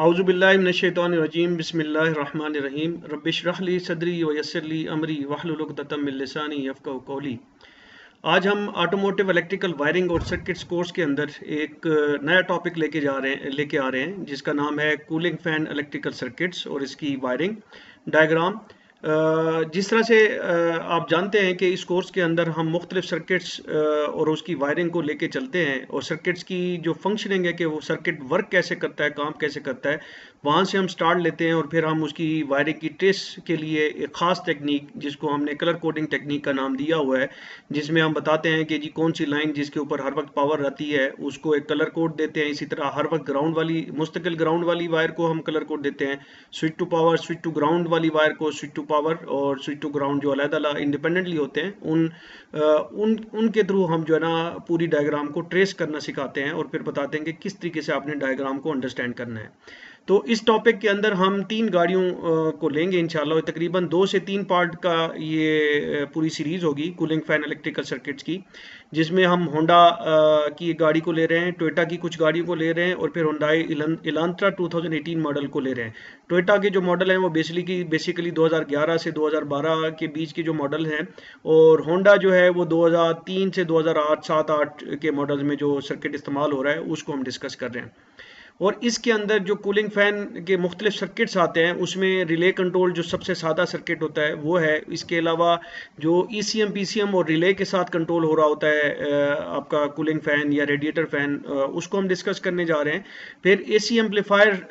औज़ुबिल्लाहि मिनश्शैतानिर्रजीम बिस्मिल्लाहिर्रहमानिर्रहीम रब्बिश्रह ली सदरी व यस्सिर ली अमरी वहलुल उक़दतम मिन लिसानी यफ़क़हू क़ौली। आज हम ऑटोमोटिव इलेक्ट्रिकल वायरिंग और सर्किट्स कोर्स के अंदर एक नया टॉपिक लेके आ रहे हैं जिसका नाम है कूलिंग फ़ैन इलेक्ट्रिकल सर्किट्स और इसकी वायरिंग डायग्राम। जिस तरह से आप जानते हैं कि इस कोर्स के अंदर हम मुख्तलिफ सर्किट्स और उसकी वायरिंग को लेके चलते हैं और सर्किट्स की जो फंक्शनिंग है कि वो सर्किट वर्क कैसे करता है, काम कैसे करता है, वहाँ से हम स्टार्ट लेते हैं और फिर हम उसकी वायरिंग की ट्रेस के लिए एक ख़ास टेक्निक जिसको हमने कलर कोडिंग टेक्निक का नाम दिया हुआ है, जिसमें हम बताते हैं कि जी कौन सी लाइन जिसके ऊपर हर वक्त पावर रहती है उसको एक कलर कोड देते हैं। इसी तरह हर वक्त ग्राउंड वाली मुस्तकिल ग्राउंड वाली वायर को हम कलर कोड देते हैं। Switch to power, switch to ground वाली वायर को स्विच टू पावर और स्विच टू ग्राउंड जो अलग-अलग इंडिपेंडेंटली होते हैं उनके थ्रू हम जो है ना पूरी डायग्राम को ट्रेस करना सिखाते हैं और फिर बताते हैं कि किस तरीके से आपने डायग्राम को अंडरस्टैंड करना है। तो इस टॉपिक के अंदर हम 3 गाड़ियों को लेंगे इंशाल्लाह। तकरीबन 2 से 3 पार्ट का ये पूरी सीरीज़ होगी कूलिंग फ़ैन इलेक्ट्रिकल सर्किट्स की, जिसमें हम होंडा की एक गाड़ी को ले रहे हैं, टोयोटा की कुछ गाड़ियों को ले रहे हैं और फिर हुंडई इलांत्रा 2018 मॉडल को ले रहे हैं। टोयोटा के जो मॉडल हैं वो बेसिकली 2011 से 2012 के बीच के जो मॉडल हैं और होंडा जो है वो 2003 से 2008 7-8 के मॉडल में जो सर्किट इस्तेमाल हो रहा है उसको हम डिस्कस कर रहे हैं। और इसके अंदर जो कूलिंग फ़ैन के मुख्तलिफ सर्किट्स आते हैं उसमें रिले कंट्रोल जो सबसे सादा सर्किट होता है वो है। इसके अलावा जो ECM PCM और रिले के साथ कंट्रोल हो रहा होता है आपका कूलिंग फ़ैन या रेडिएटर फ़ैन, उसको हम डिस्कस करने जा रहे हैं। फिर AC एम्पलीफायर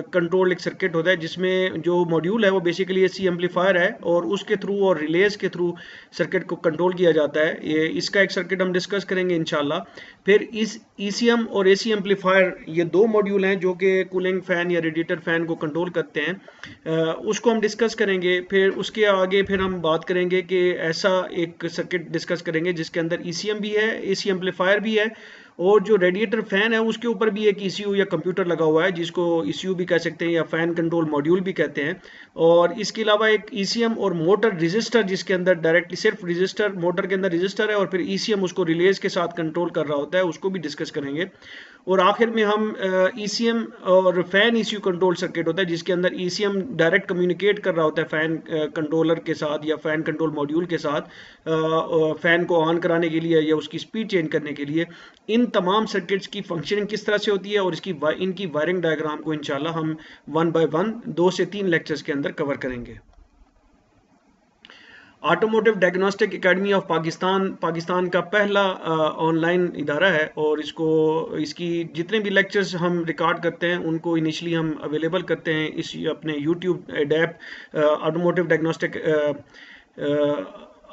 कंट्रोल एक सर्किट होता है जिसमें जो मॉड्यूल है वो बेसिकली AC एम्पलीफायर है और उसके थ्रू और रिलेज के थ्रू सर्किट को कंट्रोल किया जाता है। ये इसका एक सर्किट हम डिस्कस करेंगे इंशाल्लाह। फिर इस ECM और AC एम्पलीफायर ये दो मॉड्यूल हैं जो कि कूलिंग फ़ैन या रेडिएटर फ़ैन को कंट्रोल करते हैं, उसको हम डिस्कस करेंगे। फिर उसके आगे फिर हम बात करेंगे कि ऐसा एक सर्किट डिस्कस करेंगे जिसके अंदर ECM भी है, AC एम्पलीफायर भी है और जो रेडिएटर फ़ैन है उसके ऊपर भी एक ECU या कंप्यूटर लगा हुआ है जिसको ECU भी कह सकते हैं या फ़ैन कंट्रोल मॉड्यूल भी कहते हैं। और इसके अलावा एक ECM और मोटर रजिस्टर जिसके अंदर डायरेक्टली सिर्फ रजिस्टर, मोटर के अंदर रजिस्टर है और फिर ECM उसको रिलेज के साथ कंट्रोल कर रहा होता है, उसको भी डिस्कस करेंगे। और आखिर में हम ECM और फ़ैन ECU कंट्रोल सर्किट होता है जिसके अंदर ECM डायरेक्ट कम्युनिकेट कर रहा होता है फ़ैन कंट्रोलर के साथ या फ़ैन कंट्रोल मॉड्यूल के साथ फ़ैन को ऑन कराने के लिए या उसकी स्पीड चेंज करने के लिए। इन तमाम सर्किट्स की फंक्शनिंग किस तरह से होती है और इनकी वायरिंग डायग्राम को इंशाल्लाह हम 1 बाय 1 2 से 3 लेक्चर्स के अंदर कवर करेंगे। Automotive diagnostic academy of Pakistan का पहला ऑनलाइन इदारा है और इसकी जितने भी लेक्चर्स हम रिकॉर्ड करते हैं उनको इनिशियली हम अवेलेबल करते हैं इस अपने YouTube app automotive diagnostic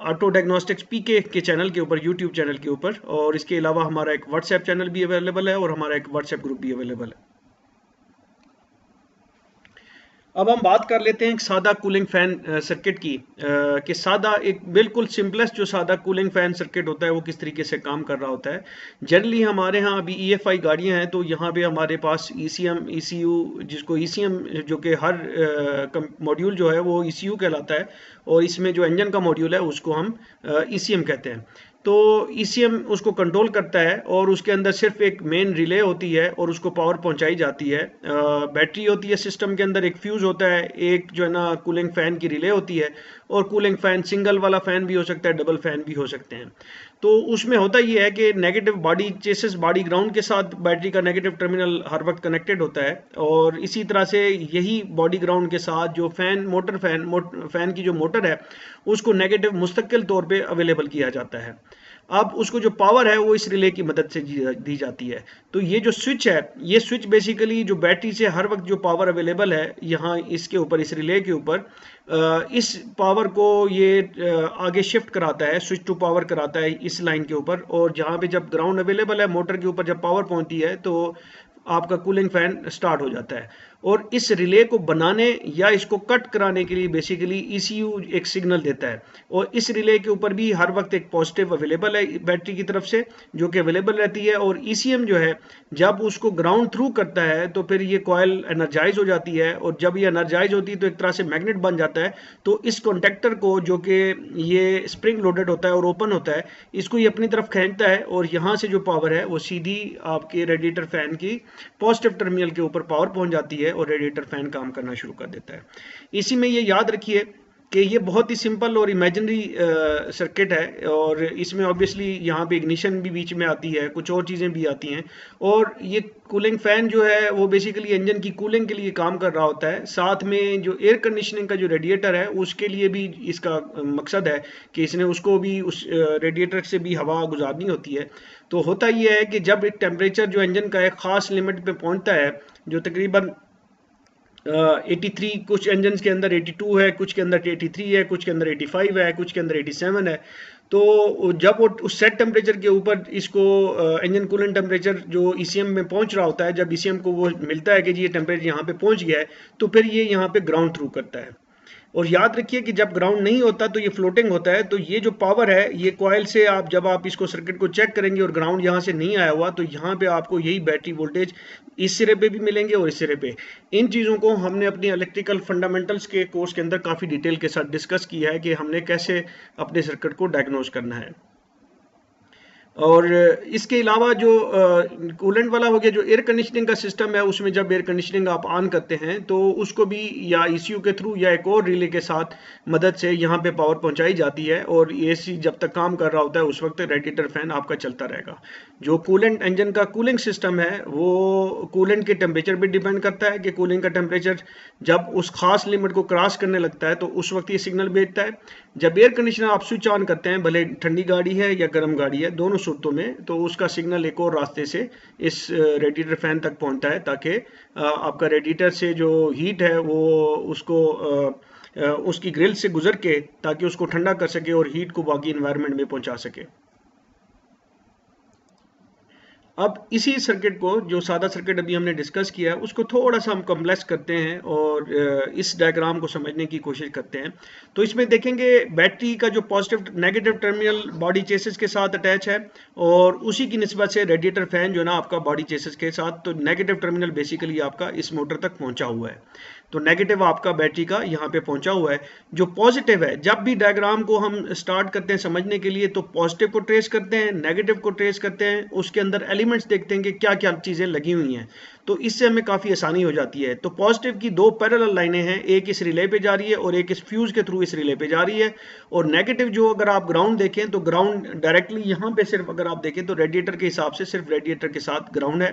auto diagnostics PK के चैनल के ऊपर, यूट्यूब चैनल के ऊपर। और इसके अलावा हमारा एक व्हाट्सएप चैनल भी अवेलेबल है और हमारा एक व्हाट्सएप ग्रुप भी अवेलेबल है। अब हम बात कर लेते हैं एक सादा कूलिंग फ़ैन सर्किट की, कि सादा एक बिल्कुल सिंपलेस्ट जो सादा कूलिंग फ़ैन सर्किट होता है वो किस तरीके से काम कर रहा होता है। जनरली हमारे यहाँ अभी EFI गाड़ियाँ हैं तो यहाँ पे हमारे पास ECM ECU जिसको ECM जो कि हर मॉड्यूल जो है वो ECU कहलाता है और इसमें जो इंजन का मॉड्यूल है उसको हम ECM कहते हैं। तो ECM उसको कंट्रोल करता है और उसके अंदर सिर्फ एक मेन रिले होती है और उसको पावर पहुंचाई जाती है। बैटरी होती है सिस्टम के अंदर, एक फ्यूज़ होता है, एक जो है ना कूलिंग फ़ैन की रिले होती है और कूलिंग फ़ैन सिंगल वाला फ़ैन भी हो सकता है, डबल फ़ैन भी हो सकते हैं। तो उसमें होता ये है कि negative body chassis body ground के साथ बैटरी का नेगेटिव टर्मिनल हर वक्त कनेक्टेड होता है और इसी तरह से यही बॉडी ग्राउंड के साथ जो फ़ैन की जो मोटर है उसको नेगेटिव मुस्तकिल तौर पे अवेलेबल किया जाता है। अब उसको जो पावर है वो इस रिले की मदद से दी जाती है। तो ये जो स्विच है, ये स्विच बेसिकली जो बैटरी से हर वक्त जो पावर अवेलेबल है यहाँ इसके ऊपर, इस रिले के ऊपर, इस पावर को ये आगे शिफ्ट कराता है, स्विच टू पावर कराता है इस लाइन के ऊपर। और जहाँ पे जब ग्राउंड अवेलेबल है मोटर के ऊपर जब पावर पहुँचती है तो आपका कूलिंग फ़ैन स्टार्ट हो जाता है। और इस रिले को बनाने या इसको कट कराने के लिए बेसिकली ECU एक सिग्नल देता है और इस रिले के ऊपर भी हर वक्त एक पॉजिटिव अवेलेबल है बैटरी की तरफ से जो कि अवेलेबल रहती है। और ECM जो है जब उसको ग्राउंड थ्रू करता है तो फिर ये कॉयल एनर्जाइज हो जाती है और जब ये एनर्जाइज होती है तो एक तरह से मैग्नेट बन जाता है। तो इस कॉन्टेक्टर को जो कि ये स्प्रिंग लोडेड होता है और ओपन होता है, इसको ये अपनी तरफ खींचता है और यहाँ से जो पावर है वो सीधी आपके रेडिएटर फ़ैन की पॉजिटिव टर्मिनल के ऊपर पावर पहुंच जाती है और रेडिएटर फैन काम करना शुरू कर देता है। इसी में ये याद रखिए कि ये बहुत ही सिंपल और इमेजिनरी सर्किट है, और इसमें ऑब्वियसली यहाँ पे इग्निशन भी बीच में आती है, कुछ और चीज़ें भी आती हैं, और ये कूलिंग फैन जो है वो बेसिकली इंजन की कूलिंग के लिए काम कर रहा होता है। साथ में जो एयर कंडीशनिंग का जो रेडिएटर है उसके लिए भी इसका मकसद है कि इसने उसको भी उस रेडिएटर से भी हवा गुजारनी होती है। तो होता ये है कि जब एक टेम्परेचर जो इंजन का एक ख़ास लिमिट पे पहुंचता है, जो तकरीबन 83, कुछ इंजन के अंदर 82 है, कुछ के अंदर 83 है, कुछ के अंदर 85 है, कुछ के अंदर 87 है। तो जब वो उस सेट टेम्परेचर के ऊपर इसको इंजन कूलेंट टेम्परेचर जो ईसीएम में पहुंच रहा होता है, जब ईसीएम को वो मिलता है कि जी ये टेम्परेचर यहाँ पे पहुंच गया है, तो फिर ये यहाँ पे ग्राउंड थ्रू करता है। और याद रखिए कि जब ग्राउंड नहीं होता तो ये फ्लोटिंग होता है। तो ये जो पावर है ये कॉइल से आप जब आप इसको सर्किट को चेक करेंगे और ग्राउंड यहाँ से नहीं आया हुआ, तो यहाँ पे आपको यही बैटरी वोल्टेज इस सिरे पे भी मिलेंगे और इस सिरे पे। इन चीज़ों को हमने अपनी इलेक्ट्रिकल फंडामेंटल्स के कोर्स के अंदर काफ़ी डिटेल के साथ डिस्कस किया है कि हमने कैसे अपने सर्किट को डायग्नोज करना है। और इसके अलावा जो कूलेंट वाला हो गया, जो एयर कंडीशनिंग का सिस्टम है, उसमें जब एयर कंडीशनिंग आप ऑन करते हैं तो उसको भी या ईसीयू के थ्रू या एक और रिले के साथ मदद से यहाँ पे पावर पहुँचाई जाती है, और एसी जब तक काम कर रहा होता है उस वक्त रेडिएटर फैन आपका चलता रहेगा। जो कूलेंट इंजन का कूलिंग सिस्टम है वो कूलेंट के टेम्परेचर पर डिपेंड करता है कि कूलिंग का टेम्परेचर जब उस खास लिमिट को क्रॉस करने लगता है तो उस वक्त ये सिग्नल भेजता है। जब एयर कंडीशनर आप स्विच ऑन करते हैं, भले ठंडी गाड़ी है या गर्म गाड़ी है, दोनों सूरतों में, तो उसका सिग्नल एक और रास्ते से इस रेडिएटर फैन तक पहुंचता है ताकि आपका रेडिएटर से जो हीट है वो उसको उसकी ग्रिल से गुजर के ताकि उसको ठंडा कर सके और हीट को बाकी इन्वायरमेंट में पहुंचा सके। अब इसी सर्किट को, जो सादा सर्किट अभी हमने डिस्कस किया है, उसको थोड़ा सा हम कॉम्प्लेक्स करते हैं और इस डायग्राम को समझने की कोशिश करते हैं। तो इसमें देखेंगे बैटरी का जो positive negative terminal body chassis के साथ अटैच है, और उसी की निस्बत से रेडिएटर फैन जो है ना आपका बॉडी चेसिस के साथ, तो नेगेटिव टर्मिनल बेसिकली आपका इस मोटर तक पहुंचा हुआ है। तो नेगेटिव आपका बैटरी का यहाँ पे पहुंचा हुआ है। जो पॉजिटिव है, जब भी डायग्राम को हम स्टार्ट करते हैं समझने के लिए तो पॉजिटिव को ट्रेस करते हैं, नेगेटिव को ट्रेस करते हैं, उसके अंदर एलिमेंट्स देखते हैं कि क्या क्या चीज़ें लगी हुई हैं, तो इससे हमें काफ़ी आसानी हो जाती है। तो पॉजिटिव की दो पैरेलल लाइनें हैं, एक इस रिले पे जा रही है और एक इस फ्यूज़ के थ्रू इस रिले पे जा रही है। और नेगेटिव जो अगर आप ग्राउंड देखें तो ग्राउंड डायरेक्टली यहाँ पे सिर्फ अगर आप देखें तो रेडिएटर के हिसाब से सिर्फ रेडिएटर के साथ ग्राउंड है।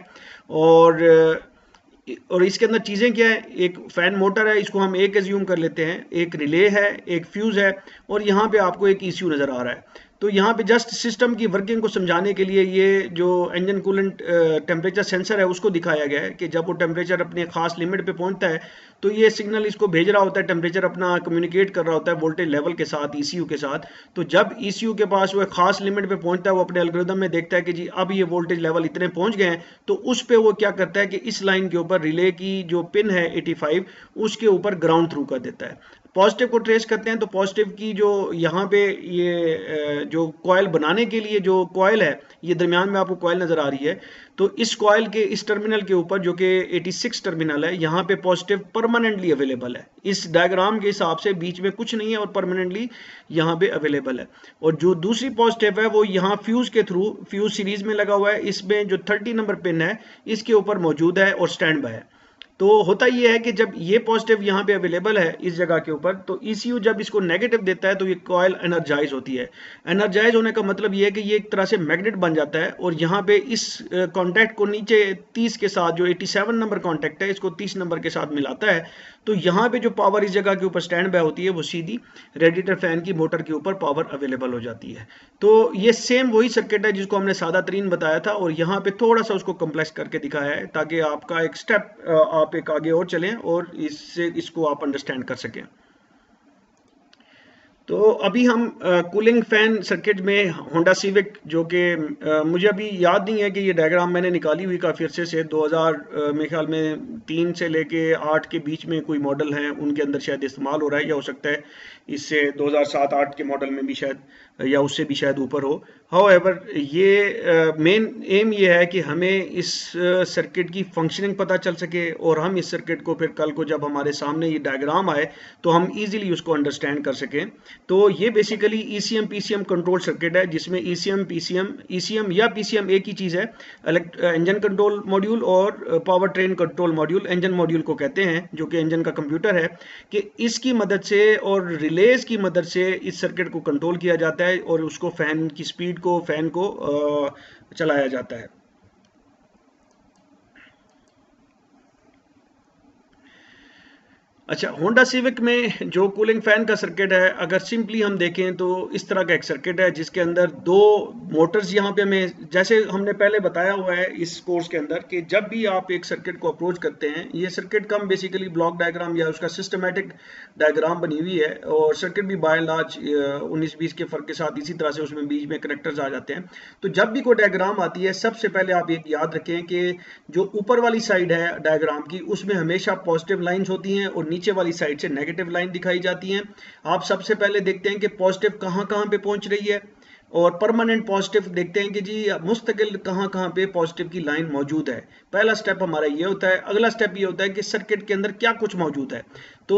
और इसके अंदर चीज़ें क्या है, एक फैन मोटर है, इसको हम एक एज्यूम कर लेते हैं, एक रिले है, एक फ्यूज़ है, और यहाँ पे आपको एक ईसीयू नज़र आ रहा है। तो यहाँ पे जस्ट सिस्टम की वर्किंग को समझाने के लिए ये जो इंजन कूलेंट टेम्परेचर सेंसर है उसको दिखाया गया है कि जब वो टेम्परेचर अपने खास लिमिट पे पहुंचता है तो ये सिग्नल इसको भेज रहा होता है, टेम्परेचर अपना कम्युनिकेट कर रहा होता है वोल्टेज लेवल के साथ, ईसीयू के साथ। तो जब ईसीयू के पास वो खास लिमिट पे पहुंचता है, वो अपने एल्गोरिथम में देखता है कि जी अब ये वोल्टेज लेवल इतने पहुंच गए हैं, तो उस पर वो क्या करता है कि इस लाइन के ऊपर रिले की जो पिन है 85 उसके ऊपर ग्राउंड थ्रू कर देता है। पॉजिटिव को ट्रेस करते हैं तो पॉजिटिव की जो यहाँ पे ये जो कॉयल बनाने के लिए जो कॉयल है, ये दरमियान में आपको कॉयल नज़र आ रही है, तो इस कॉयल के इस टर्मिनल के ऊपर जो कि 86 टर्मिनल है, यहाँ पे पॉजिटिव परमानेंटली अवेलेबल है। इस डायग्राम के हिसाब से बीच में कुछ नहीं है और परमानेंटली यहाँ पे अवेलेबल है। और जो दूसरी पॉजिटिव है वो यहाँ फ्यूज़ के थ्रू, फ्यूज़ सीरीज में लगा हुआ है, इसमें जो 30 नंबर पिन है इसके ऊपर मौजूद है और स्टैंड बाय है। तो होता यह है कि जब ये पॉजिटिव यहाँ पे अवेलेबल है इस जगह के ऊपर, तो ईसीयू जब इसको नेगेटिव देता है तो ये कॉयल एनर्जाइज होती है। एनर्जाइज होने का मतलब ये है कि ये एक तरह से मैग्नेट बन जाता है, और यहाँ पे इस कॉन्टैक्ट को नीचे 30 के साथ, जो 87 नंबर कॉन्टैक्ट है, इसको 30 नंबर के साथ मिलाता है। तो यहाँ पे जो पावर इस जगह के ऊपर स्टैंड बाय होती है वो सीधी रेडिएटर फैन की मोटर के ऊपर पावर अवेलेबल हो जाती है। तो ये सेम वही सर्किट है जिसको हमने सादा तरीन बताया था, और यहाँ पे थोड़ा सा उसको कम्प्लेक्स करके दिखाया है ताकि आपका एक स्टेप आप एक आगे और चलें और इसको आप अंडरस्टैंड कर सकें। तो अभी हम कूलिंग फैन सर्किट में होंडा सिविक, जो कि मुझे अभी याद नहीं है कि ये डायग्राम मैंने निकाली हुई काफ़ी अर्से से, 2000 मेरे ख्याल में 3 से लेके 8 के बीच में कोई मॉडल हैं उनके अंदर शायद इस्तेमाल हो रहा है, या हो सकता है इससे 2007-8 के मॉडल में भी शायद या उससे भी शायद ऊपर हो। हाउएवर ये मेन एम ये है कि हमें इस सर्किट की फंक्शनिंग पता चल सके और हम इस सर्किट को फिर कल को जब हमारे सामने ये डायग्राम आए तो हम इजीली उसको अंडरस्टैंड कर सकें। तो ये basically ECM PCM control circuit है जिसमें ईसीएम या पीसीएम एक ही चीज़ है। इंजन कंट्रोल मॉड्यूल और power train control module, engine module को कहते हैं, जो कि इंजन का कंप्यूटर है, कि इसकी मदद से और रिलेज की मदद से इस सर्किट को कंट्रोल किया जाता है और उसको फैन की स्पीड को, फैन को चलाया जाता है। अच्छा, होंडा सिविक में जो कूलिंग फैन का सर्किट है, अगर सिंपली हम देखें तो इस तरह का एक सर्किट है जिसके अंदर दो मोटर्स, यहाँ पे हमें जैसे हमने पहले बताया हुआ है इस कोर्स के अंदर कि जब भी आप एक सर्किट को अप्रोच करते हैं, ये सर्किट कम बेसिकली ब्लॉक डायग्राम या उसका सिस्टमेटिक डायग्राम बनी हुई है और सर्किट भी बाय एंड लार्ज 19-20 के फर्क के साथ इसी तरह से उसमें बीच में कनेक्टर्स आ जाते हैं। तो जब भी कोई डायग्राम आती है, सबसे पहले आप एक याद रखें कि जो ऊपर वाली साइड है डायग्राम की, उसमें हमेशा पॉजिटिव लाइंस होती हैं और नीचे वाली साइड से नेगेटिव लाइन दिखाई जाती हैं। आप सबसे पहले देखते हैं कि पॉजिटिव कहां कहां पे पहुंच रही है और परमानेंट पॉजिटिव देखते हैं कि जी मुस्तकिल कहां कहां पे पॉजिटिव की लाइन मौजूद है। पहला स्टेप हमारा ये होता है। अगला स्टेप ये होता है कि सर्किट के अंदर क्या कुछ मौजूद है। तो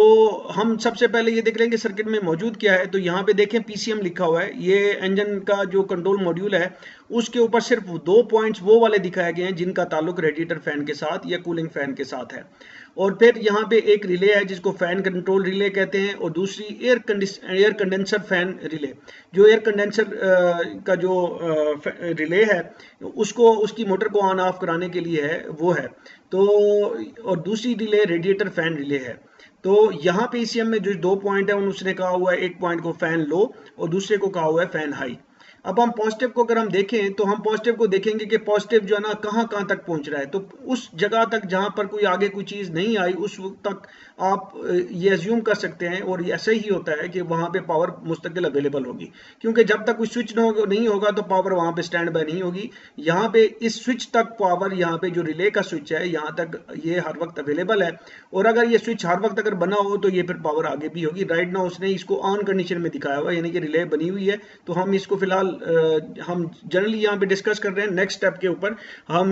हम सबसे पहले ये देख लेंगे सर्किट में मौजूद क्या है। तो यहाँ पे देखें पीसीएम लिखा हुआ है, ये इंजन का जो कंट्रोल मॉड्यूल है उसके ऊपर सिर्फ 2 पॉइंट्स वो वाले दिखाए गए हैं जिनका ताल्लुक रेडिएटर फैन के साथ या कूलिंग फैन के साथ है। और फिर यहाँ पे एक रिले है जिसको फैन कंट्रोल रिले कहते हैं और दूसरी एयर कंडेंसर फैन रिले। जो एयर कंडेंसर का जो रिले है उसको, उसकी मोटर को ऑन ऑफ कराने के लिए है, वो है। तो और दूसरी रिले रेडिएटर फैन रिले है। तो यहाँ पे ईसीएम में जो 2 पॉइंट है उसने कहा हुआ है, एक पॉइंट को फैन लो और दूसरे को कहा हुआ है फैन हाई। अब हम पॉजिटिव को अगर हम देखें तो हम पॉजिटिव को देखेंगे कि पॉजिटिव जो है ना कहाँ कहाँ तक पहुंच रहा है। तो उस जगह तक जहां पर कोई आगे कोई चीज नहीं आई उस वक्त तक आप ये अज्यूम कर सकते हैं और ऐसा ही होता है कि वहां पे पावर मुस्तकिल अवेलेबल होगी, क्योंकि जब तक कोई स्विच नहीं होगा तो पावर वहां पे स्टैंड बाय नहीं होगी। यहाँ पे इस स्विच तक पावर, यहाँ पे जो रिले का स्विच है यहाँ तक ये हर वक्त अवेलेबल है और अगर ये स्विच हर वक्त अगर बना हो तो ये फिर पावर आगे भी होगी। राइट नाउ उसने इसको ऑन कंडीशन में दिखाया हुआ, यानी कि रिले बनी हुई है। तो हम इसको फिलहाल हम जनरली यहाँ पे डिस्कस कर रहे हैं। नेक्स्ट स्टेप के ऊपर हम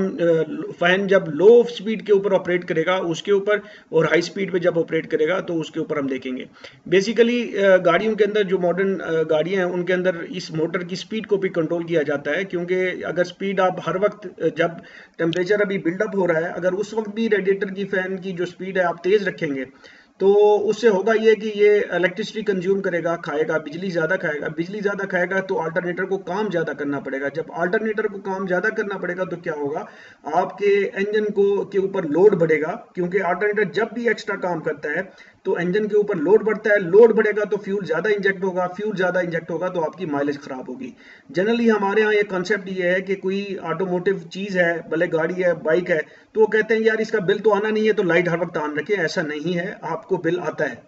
फैन जब लो स्पीड के ऊपर ऑपरेट करेगा उसके ऊपर और हाई स्पीड पे जब ऑपरेट करेगा तो उसके ऊपर हम देखेंगे। बेसिकली गाड़ियों के अंदर जो मॉडर्न गाड़ियां हैं उनके अंदर इस मोटर की स्पीड को भी कंट्रोल किया जाता है, क्योंकि अगर स्पीड आप हर वक्त जब टेम्परेचर अभी बिल्डअप हो रहा है, अगर उस वक्त भी रेडिएटर की फैन की जो स्पीड है आप तेज रखेंगे तो उससे होगा ये कि ये इलेक्ट्रिसिटी कंज्यूम करेगा, खाएगा, बिजली ज़्यादा खाएगा। बिजली ज़्यादा खाएगा तो अल्टरनेटर को काम ज़्यादा करना पड़ेगा। जब अल्टरनेटर को काम ज़्यादा करना पड़ेगा तो क्या होगा, आपके इंजन को के ऊपर लोड बढ़ेगा, क्योंकि अल्टरनेटर जब भी एक्स्ट्रा काम करता है तो इंजन के ऊपर लोड बढ़ता है। लोड बढ़ेगा तो फ्यूल ज़्यादा इंजेक्ट होगा, फ्यूल ज़्यादा इंजेक्ट होगा तो आपकी माइलेज ख़राब होगी। जनरली हमारे यहाँ ये कॉन्सेप्ट ये है कि कोई ऑटोमोटिव चीज़ है, भले गाड़ी है, बाइक है, तो वो कहते हैं यार इसका बिल तो आना नहीं है तो लाइट हर वक्त ऑन रखें। ऐसा नहीं है, आपको बिल आता है।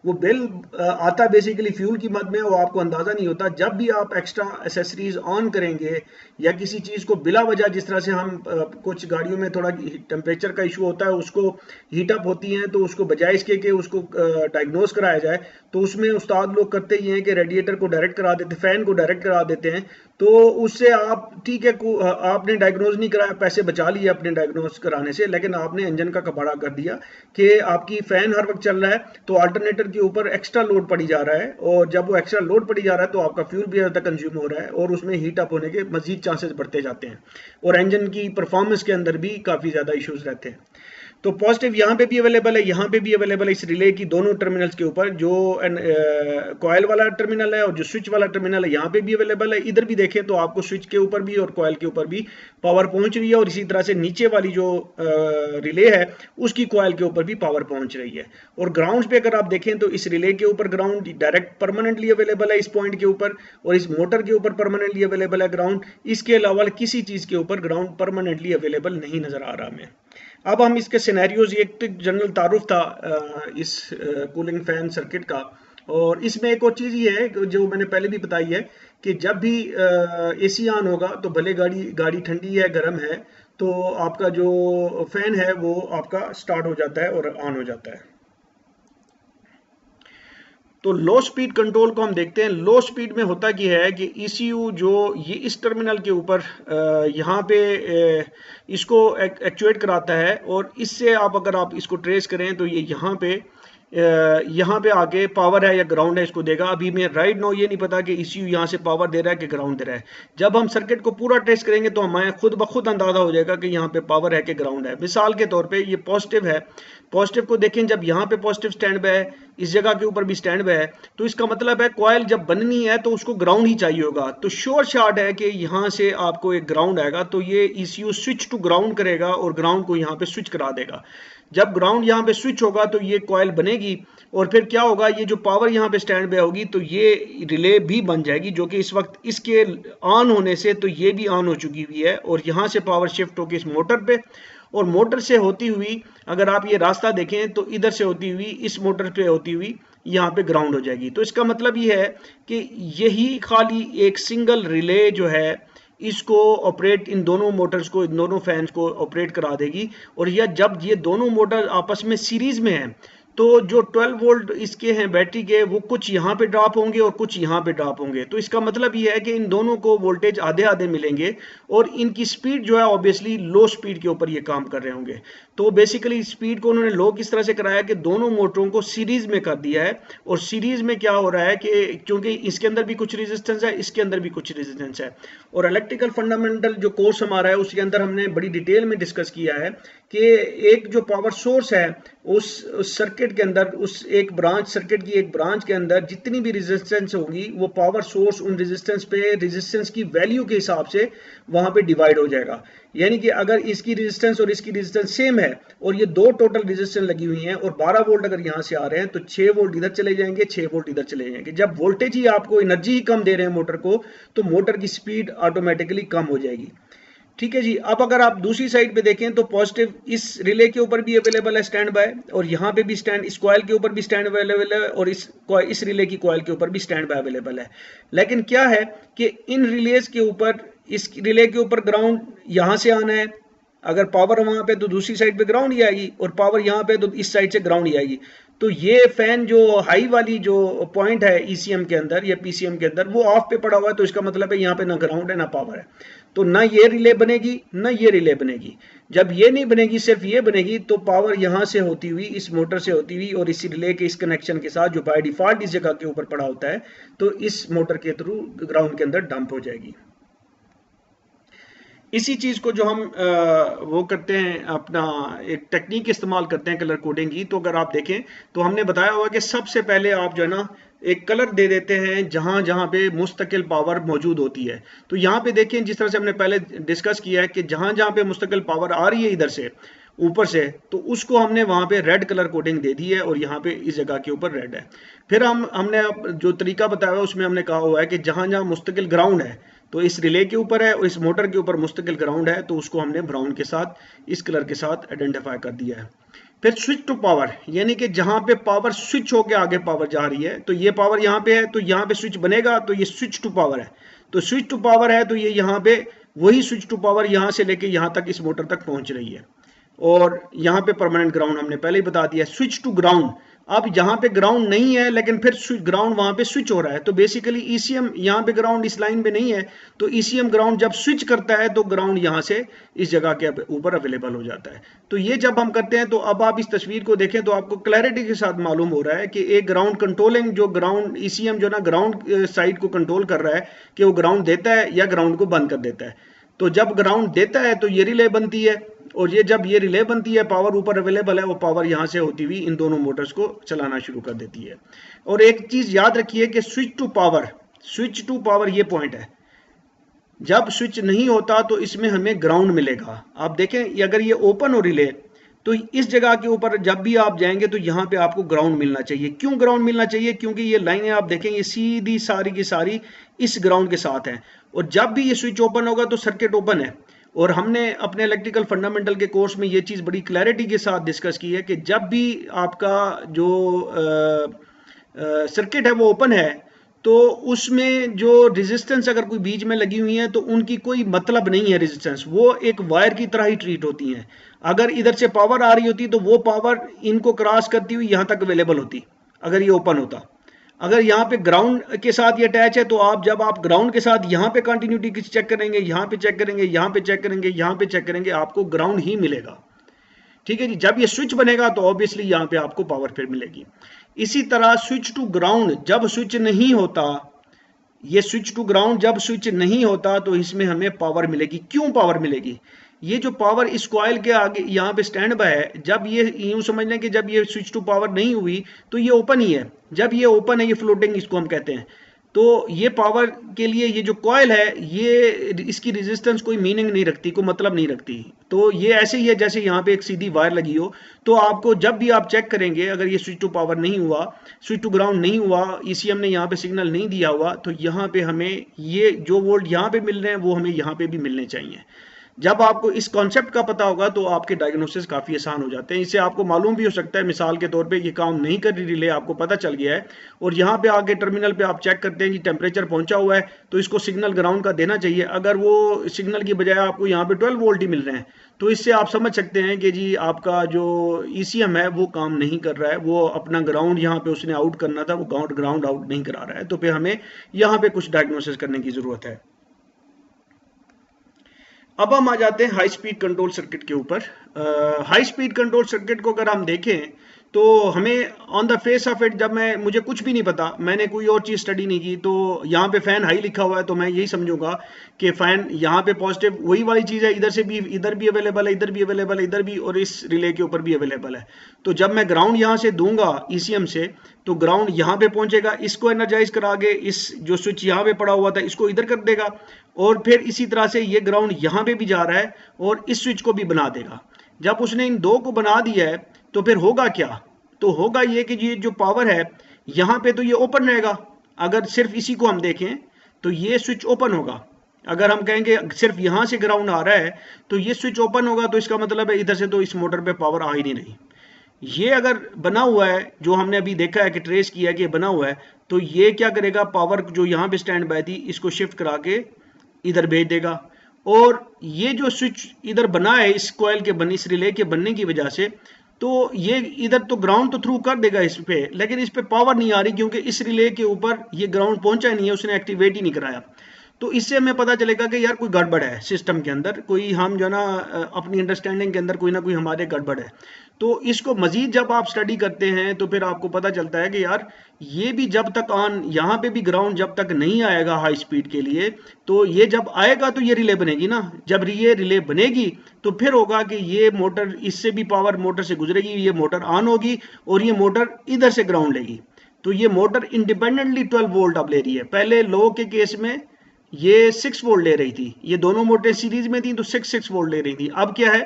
वो बिल आता बेसिकली फ्यूल की मद में, वो आपको अंदाजा नहीं होता। जब भी आप एक्स्ट्रा एसेसरीज ऑन करेंगे या किसी चीज को बिला वजह, जिस तरह से हम कुछ गाड़ियों में थोड़ा टेम्परेचर का इशू होता है, उसको हीटअप होती हैं, तो उसको बजाय इसके कि उसको डायग्नोज कराया जाए तो उसमें उस्ताद लोग करते ही हैं कि रेडिएटर को डायरेक्ट करा देते, फैन को डायरेक्ट करा देते हैं। तो उससे आप ठीक है, आपने डायग्नोज नहीं कराया, पैसे बचा लिए अपने डायग्नोज कराने से, लेकिन आपने इंजन का कबाड़ा कर दिया कि आपकी फैन हर वक्त चल रहा है तो अल्टरनेटर के ऊपर एक्स्ट्रा लोड पड़ी जा रहा है, और जब वो एक्स्ट्रा लोड पड़ी जा रहा है तो आपका फ्यूल भी ज़्यादा कंज्यूम हो रहा है और उसमें हीट अप होने के मजीद चांसेस बढ़ते जाते हैं और इंजन की परफॉर्मेंस के अंदर भी काफ़ी ज़्यादा इश्यूज रहते हैं। तो पॉजिटिव यहाँ पे भी अवेलेबल है, यहाँ पे भी अवेलेबल है इस रिले की दोनों टर्मिनल्स के ऊपर। जो कॉयल वाला टर्मिनल है और जो स्विच वाला टर्मिनल है यहाँ पे भी अवेलेबल है। इधर भी देखें तो आपको स्विच के ऊपर भी और कॉयल के ऊपर भी पावर पहुंच रही है, और इसी तरह से नीचे वाली जो रिले है उसकी कॉयल के ऊपर भी पावर पहुंच रही है। और ग्राउंड पे अगर आप देखें तो इस रिले के ऊपर ग्राउंड डायरेक्ट परमानेंटली अवेलेबल है इस पॉइंट के ऊपर, और इस मोटर के ऊपर परमानेंटली अवेलेबल है ग्राउंड। इसके अलावा किसी चीज के ऊपर ग्राउंड परमानेंटली अवेलेबल नहीं नजर आ रहा हमें। अब हम इसके सिनेरियोज, एक तो जनरल तारुफ था इस कूलिंग फैन सर्किट का, और इसमें एक और चीज़ ये है जो मैंने पहले भी बताई है कि जब भी एसी ऑन होगा तो भले गाड़ी ठंडी है, गर्म है, तो आपका जो फैन है वो आपका स्टार्ट हो जाता है और ऑन हो जाता है। तो लो स्पीड कंट्रोल को हम देखते हैं। लो स्पीड में होता क्या है कि ECU जो ये इस टर्मिनल के ऊपर यहाँ पे इसको एक्चुएट कराता है, और इससे अगर आप इसको ट्रेस करें तो ये यहाँ पे आके पावर है या ग्राउंड है इसको देगा। अभी मैं राइट नो ये नहीं पता कि ECU यहाँ से पावर दे रहा है कि ग्राउंड दे रहा है। जब हम सर्किट को पूरा ट्रेस करेंगे तो हमें खुद ब खुद अंदाजा हो जाएगा कि यहाँ पे पावर है कि ग्राउंड है। मिसाल के तौर पे ये पॉजिटिव है, पॉजिटिव को देखें, जब यहाँ पे पॉजिटिव स्टैंड बाय है, इस जगह के ऊपर भी स्टैंड बाय है, तो इसका मतलब है कॉइल जब बननी है तो उसको ग्राउंड ही चाहिए होगा। तो श्योर शॉट है कि यहाँ से आपको एक ग्राउंड आएगा, तो ये ECU स्विच टू ग्राउंड करेगा और ग्राउंड को यहाँ पे स्विच करा देगा। जब ग्राउंड यहाँ पे स्विच होगा तो ये कॉइल बनेगी, और फिर क्या होगा, ये जो पावर यहाँ पे स्टैंड बाय होगी तो ये रिले भी बन जाएगी, जो कि इस वक्त इसके ऑन होने से तो ये भी ऑन हो चुकी हुई है, और यहाँ से पावर शिफ्ट होगी इस मोटर पे, और मोटर से होती हुई अगर आप ये रास्ता देखें तो इधर से होती हुई इस मोटर पे होती हुई यहाँ पे ग्राउंड हो जाएगी। तो इसका मतलब ये है कि यही खाली एक सिंगल रिले जो है इसको ऑपरेट, इन दोनों मोटर्स को, इन दोनों फैंस को ऑपरेट करा देगी। और यह जब ये दोनों मोटर आपस में सीरीज में हैं तो जो 12 वोल्ट इसके हैं बैटरी के, वो कुछ यहाँ पे ड्रॉप होंगे और कुछ यहाँ पे ड्रॉप होंगे। तो इसका मतलब ये है कि इन दोनों को वोल्टेज आधे आधे मिलेंगे, और इनकी स्पीड जो है ऑब्वियसली लो स्पीड के ऊपर ये काम कर रहे होंगे। तो बेसिकली स्पीड को उन्होंने लो किस तरह से कराया कि दोनों मोटरों को सीरीज में कर दिया है। और सीरीज में क्या हो रहा है कि क्योंकि इसके अंदर भी कुछ रेजिस्टेंस है, इसके अंदर भी कुछ रेजिस्टेंस है, और इलेक्ट्रिकल फंडामेंटल जो कोर्स हमारा है उसके अंदर हमने बड़ी डिटेल में डिस्कस किया है कि एक जो पावर सोर्स है उस सर्किट के अंदर, उस एक ब्रांच सर्किट की एक ब्रांच के अंदर जितनी भी रेजिस्टेंस होगी वो पावर सोर्स उन रेजिस्टेंस पे, रेजिस्टेंस की वैल्यू के हिसाब से वहां पे डिवाइड हो जाएगा। यानी कि अगर इसकी रेजिस्टेंस और इसकी रेजिस्टेंस सेम है और ये दो टोटल रेजिस्टेंस लगी हुई हैं, और 12 वोल्ट अगर यहाँ से आ रहे हैं तो 6 वोल्ट इधर चले जाएंगे, 6 वोल्ट इधर चले जाएंगे। जब वोल्टेज ही आपको एनर्जी ही कम दे रहे हैं मोटर को, तो मोटर की स्पीड ऑटोमेटिकली कम हो जाएगी। ठीक है जी। अब अगर आप दूसरी साइड पे देखें तो पॉजिटिव इस रिले के ऊपर भी अवेलेबल है स्टैंड बाय, और यहाँ पे भी स्टैंड, इस कॉइल के ऊपर भी स्टैंड बाय अवेलेबल है, और इस रिले की कॉइल के ऊपर भी स्टैंड बाय अवेलेबल है। लेकिन क्या है कि इन रिलेज के ऊपर, इस रिले के ऊपर ग्राउंड यहाँ से आना है, अगर पावर वहां पे तो दूसरी साइड पे ग्राउंड ही आएगी, और पावर यहाँ पे तो इस साइड से ग्राउंड ही आएगी। तो ये फैन जो हाई वाली जो पॉइंट है ECM के अंदर या PCM के अंदर, वो ऑफ पे पड़ा हुआ है, तो इसका मतलब है यहाँ पे ना ग्राउंड है ना पावर है। तो ना ये रिले बनेगी ना ये रिले बनेगी। जब ये नहीं बनेगी, सिर्फ ये बनेगी, तो पावर यहाँ से होती हुई, इस मोटर से होती हुई और इस रिले के इस कनेक्शन के साथ जो बाय डिफॉल्ट इस जगह के ऊपर पड़ा होता है, तो इस मोटर के थ्रू ग्राउंड के अंदर डंप हो जाएगी। इसी चीज को जो हम वो करते हैं, अपना एक टेक्निक इस्तेमाल करते हैं कलर कोडिंग की। तो अगर आप देखें तो हमने बताया हुआ कि सबसे पहले आप जो है ना एक कलर दे देते हैं जहां जहां पे मुस्तकिल पावर मौजूद होती है। तो यहाँ पे देखें, जिस तरह से हमने पहले डिस्कस किया है कि जहां जहां पे मुस्तकिल पावर आ रही है इधर से ऊपर से, तो उसको हमने वहां पे रेड कलर कोडिंग दे दी है, और यहाँ पे इस जगह के ऊपर रेड है। फिर हमने जो तरीका बताया हुआ उसमें हमने कहा हुआ है कि जहां जहां मुस्तकिल ग्राउंड है, तो इस रिले के ऊपर है और इस मोटर के ऊपर मुस्तकिल ग्राउंड है, तो उसको हमने ब्राउन के साथ, इस कलर के साथ आइडेंटिफाई कर दिया है। फिर स्विच टू पावर, यानी कि जहां पे पावर स्विच होके आगे पावर जा रही है, तो ये पावर यहाँ पे है तो यहाँ पे स्विच बनेगा, तो ये स्विच टू पावर है। तो स्विच टू पावर है तो ये यहाँ पे वही स्विच टू पावर यहाँ से लेके यहाँ तक इस मोटर तक पहुंच रही है, और यहाँ पे परमानेंट ग्राउंड हमने पहले ही बता दिया। स्विच टू ग्राउंड, अब यहाँ पे ग्राउंड नहीं है लेकिन फिर ग्राउंड वहां पे स्विच हो रहा है, तो बेसिकली ECM यहाँ पे ग्राउंड इस लाइन पे नहीं है, तो ECM ग्राउंड जब स्विच करता है तो ग्राउंड यहाँ से इस जगह के ऊपर अवेलेबल हो जाता है। तो ये जब हम करते हैं, तो अब आप इस तस्वीर को देखें तो आपको क्लैरिटी के साथ मालूम हो रहा है कि एक ग्राउंड कंट्रोलिंग, जो ग्राउंड ECM जो ना ग्राउंड साइड को कंट्रोल कर रहा है कि वो ग्राउंड देता है या ग्राउंड को बंद कर देता है। तो जब ग्राउंड देता है तो ये रिले बनती है, और ये जब ये रिले बनती है, पावर ऊपर अवेलेबल है, वो पावर यहाँ से होती हुई इन दोनों मोटर्स को चलाना शुरू कर देती है। और एक चीज याद रखिए कि स्विच टू पावर ये पॉइंट है, जब स्विच नहीं होता तो इसमें हमें ग्राउंड मिलेगा। आप देखें, अगर ये ओपन हो रिले, तो इस जगह के ऊपर जब भी आप जाएंगे तो यहाँ पे आपको ग्राउंड मिलना चाहिए। क्यों ग्राउंड मिलना चाहिए? क्योंकि ये लाइनें आप देखें, ये सीधी सारी की सारी इस ग्राउंड के साथ हैं, और जब भी ये स्विच ओपन होगा तो सर्किट ओपन है। और हमने अपने इलेक्ट्रिकल फंडामेंटल के कोर्स में ये चीज़ बड़ी क्लैरिटी के साथ डिस्कस की है कि जब भी आपका जो सर्किट है वो ओपन है, तो उसमें जो रेजिस्टेंस अगर कोई बीच में लगी हुई है तो उनकी कोई मतलब नहीं है रेजिस्टेंस, वो एक वायर की तरह ही ट्रीट होती हैं। अगर इधर से पावर आ रही होती तो वो पावर इनको क्रॉस करती हुई यहाँ तक अवेलेबल होती अगर ये ओपन होता। अगर यहाँ पे ग्राउंड के साथ ये अटैच है तो आप जब आप ग्राउंड के साथ यहाँ पे कंटिन्यूटी चेक करेंगे, यहाँ पे चेक करेंगे, यहाँ पे चेक करेंगे, यहाँ पे चेक करेंगे, आपको ग्राउंड ही मिलेगा। ठीक है जी। जब ये स्विच बनेगा तो ऑब्वियसली यहाँ पे आपको पावर फिर मिलेगी। इसी तरह स्विच टू ग्राउंड जब स्विच नहीं होता, ये स्विच टू ग्राउंड जब स्विच नहीं होता तो इसमें हमें पावर मिलेगी। क्यों पावर मिलेगी? ये जो पावर इस कॉइल के आगे यहाँ पे स्टैंड बाय है, जब ये यूं समझ लें कि जब ये स्विच टू पावर नहीं हुई तो ये ओपन ही है। जब ये ओपन है, ये फ्लोटिंग इसको हम कहते हैं, तो ये पावर के लिए ये जो कॉइल है ये इसकी रेजिस्टेंस कोई मीनिंग नहीं रखती, कोई मतलब नहीं रखती। तो ये ऐसे ही है जैसे यहाँ पे एक सीधी वायर लगी हो। तो आपको जब भी आप चेक करेंगे, अगर ये स्विच टू पावर नहीं हुआ, स्विच टू ग्राउंड नहीं हुआ, ईसीएम ने यहाँ पे सिग्नल नहीं दिया हुआ, तो यहाँ पे हमें ये जो वोल्ट यहाँ पे मिल रहे हैं वो हमें यहाँ पे भी मिलने चाहिए। जब आपको इस कॉन्सेप्ट का पता होगा तो आपके डायग्नोसिस काफ़ी आसान हो जाते हैं। इससे आपको मालूम भी हो सकता है, मिसाल के तौर पे ये काम नहीं कर रही रिले, आपको पता चल गया है, और यहाँ पे आगे टर्मिनल पे आप चेक करते हैं कि टेम्परेचर पहुंचा हुआ है तो इसको सिग्नल ग्राउंड का देना चाहिए। अगर वो सिग्नल की बजाय आपको यहाँ पे 12 वोल्ट ही मिल रहे हैं तो इससे आप समझ सकते हैं कि जी आपका जो ईसीएम है वो काम नहीं कर रहा है, वो अपना ग्राउंड यहाँ पे उसने आउट करना था, वो ग्राउंड आउट नहीं करा रहा है। तो फिर हमें यहाँ पे कुछ डायग्नोसिस करने की जरूरत है। अब हम आ जाते हैं हाई स्पीड कंट्रोल सर्किट के ऊपर। हाई स्पीड कंट्रोल सर्किट को अगर हम देखें तो हमें on the face of it, जब मुझे कुछ भी नहीं पता, मैंने कोई और चीज़ स्टडी नहीं की, तो यहाँ पे फैन हाई लिखा हुआ है तो मैं यही समझूंगा कि फैन यहाँ पे पॉजिटिव वही वाली चीज़ है, इधर भी अवेलेबल है, इधर भी अवेलेबल है, इधर भी, और इस रिले के ऊपर भी अवेलेबल है। तो जब मैं ग्राउंड यहाँ से दूंगा ईसीएम से तो ग्राउंड यहाँ पे पहुंचेगा, इसको एनर्जाइज करा के इस जो स्विच यहाँ पे पड़ा हुआ था इसको इधर कर देगा, और फिर इसी तरह से ये ग्राउंड यहाँ पे भी जा रहा है और इस स्विच को भी बना देगा। जब उसने इन दो को बना दिया है तो फिर होगा क्या? तो होगा ये कि ये जो पावर है यहाँ पे तो ये ओपन रहेगा। अगर सिर्फ इसी को हम देखें तो ये स्विच ओपन होगा। अगर हम कहेंगे सिर्फ यहाँ से ग्राउंड आ रहा है तो ये स्विच ओपन होगा, तो इसका मतलब है इधर से तो इस मोटर पे पावर आ ही नहीं रही। ये अगर बना हुआ है, जो हमने अभी देखा है कि ट्रेस किया है कि बना हुआ है, तो ये क्या करेगा, पावर जो यहाँ पे स्टैंड बाय थी इसको शिफ्ट करा के इधर भेज देगा। और ये जो स्विच इधर बना है इस कॉइल के बनने, इस रिले के बनने की वजह से, तो ये इधर तो ग्राउंड तो थ्रू कर देगा इस पे, लेकिन इस पे पावर नहीं आ रही क्योंकि इस रिले के ऊपर ये ग्राउंड पहुंचा नहीं है, उसने एक्टिवेट ही नहीं कराया। तो इससे हमें पता चलेगा कि यार कोई गड़बड़ है सिस्टम के अंदर, कोई हम जो ना अपनी अंडरस्टैंडिंग के अंदर कोई ना कोई हमारे गड़बड़ है। तो इसको मजीद जब आप स्टडी करते हैं तो फिर आपको पता चलता है कि यार ये भी जब तक ऑन, यहाँ पे भी ग्राउंड जब तक नहीं आएगा हाई स्पीड के लिए, तो ये जब आएगा तो ये रिले बनेगी ना। जब ये रिले बनेगी तो फिर होगा कि ये मोटर, इससे भी पावर मोटर से गुजरेगी, ये मोटर ऑन होगी और ये मोटर इधर से ग्राउंड लेगी। तो ये मोटर इंडिपेंडेंटली 12 वोल्ट अब ले रही है। पहले लो के केस में ये 6 वोल्ट ले रही थी, ये दोनों मोटर सीरीज में थी तो 6 वोल्ट ले रही थी। अब क्या है,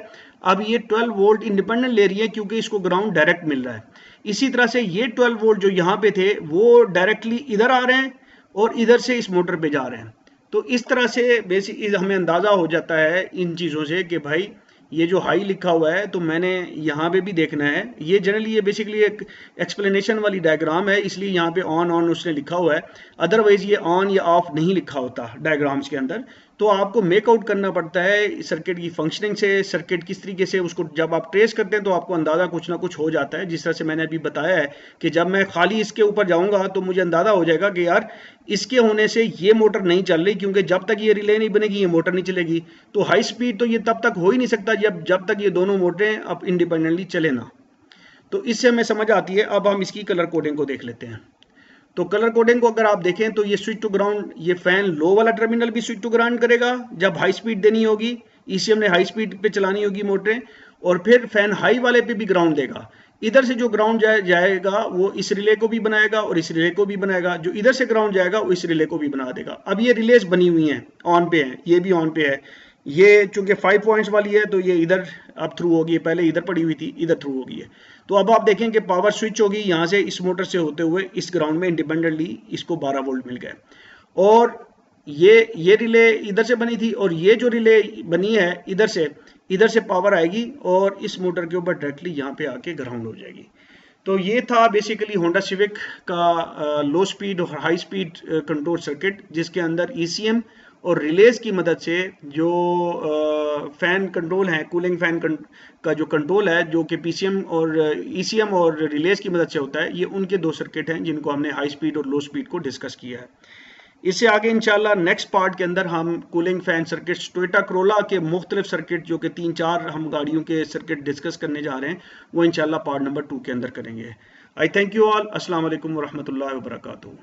अब ये 12 वोल्ट इंडिपेंडेंट ले रही है क्योंकि इसको ग्राउंड डायरेक्ट मिल रहा है। इसी तरह से ये 12 वोल्ट जो यहाँ पे थे वो डायरेक्टली इधर आ रहे हैं और इधर से इस मोटर पे जा रहे हैं। तो इस तरह से बेसिक हमें अंदाजा हो जाता है इन चीज़ों से कि भाई ये जो हाई लिखा हुआ है तो मैंने यहाँ पे भी देखना है। ये जनरली ये बेसिकली एक एक्सप्लेनेशन वाली डायग्राम है, इसलिए यहाँ पे ऑन उसने लिखा हुआ है, अदरवाइज ये ऑन या ऑफ नहीं लिखा होता डायग्राम्स के अंदर। तो आपको मेक आउट करना पड़ता है सर्किट की फंक्शनिंग से, सर्किट किस तरीके से उसको जब आप ट्रेस करते हैं तो आपको अंदाज़ा कुछ ना कुछ हो जाता है। जिस तरह से मैंने अभी बताया है कि जब मैं खाली इसके ऊपर जाऊँगा तो मुझे अंदाज़ा हो जाएगा कि यार इसके होने से ये मोटर नहीं चल रही, क्योंकि जब तक ये रिले नहीं बनेगी ये मोटर नहीं चलेगी। तो हाई स्पीड तो ये तब तक हो ही नहीं सकता जब तक ये दोनों मोटरें अब इंडिपेंडेंटली चले ना। तो इससे हमें समझ आती है। अब हम इसकी कलर कोडिंग को देख लेते हैं। तो कलर कोडिंग को अगर आप देखें तो ये स्विच टू ग्राउंड, ये फैन लो वाला टर्मिनल भी स्विच टू ग्राउंड करेगा जब हाई स्पीड देनी होगी, ईसीएम ने हाई स्पीड पे चलानी होगी मोटरें, और फिर फैन हाई वाले पे भी ग्राउंड देगा। इधर से जो ग्राउंड जाएगा वो इस रिले को भी बनाएगा और इस रिले को भी बनाएगा, जो इधर से ग्राउंड जाएगा वो इस रिले को भी बना देगा। अब ये रिलेज बनी हुई हैं, ऑन पे है, ये भी ऑन पे है। ये चूंकि 5 पॉइंट्स वाली है तो ये इधर अब थ्रू होगी, पहले इधर पड़ी हुई थी, इधर थ्रू होगी है। तो अब आप देखें कि पावर स्विच होगी यहाँ से इस मोटर से होते हुए इस ग्राउंड में इंडिपेंडेंटली इसको 12 वोल्ट मिल गए। और ये रिले इधर से बनी थी और ये जो रिले बनी है इधर से पावर आएगी और इस मोटर के ऊपर डायरेक्टली यहाँ पे आके ग्राउंड हो जाएगी। तो ये था बेसिकली होंडा सिविक का लो स्पीड और हाई स्पीड कंट्रोल सर्किट, जिसके अंदर ईसीएम और रिलेज की मदद से जो फैन कंट्रोल है, कूलिंग फैन का जो कंट्रोल है जो कि पीसीएम और ईसीएम और रिलेज की मदद से होता है, ये उनके दो सर्किट हैं जिनको हमने हाई स्पीड और लो स्पीड को डिस्कस किया है। इससे आगे इंशाल्लाह नेक्स्ट पार्ट के अंदर हम cooling fan circuit, Toyota Corolla के मुख्तलिफ सर्किट जो कि 3-4 हम गाड़ियों के सर्किट डिस्कस करने जा रहे हैं, वो इंशाल्लाह पार्ट नंबर 2 के अंदर करेंगे। आई थैंक यू ऑल। अस्सलाम वालेकुम वरहमतुल्लाहि वबरकातुहू।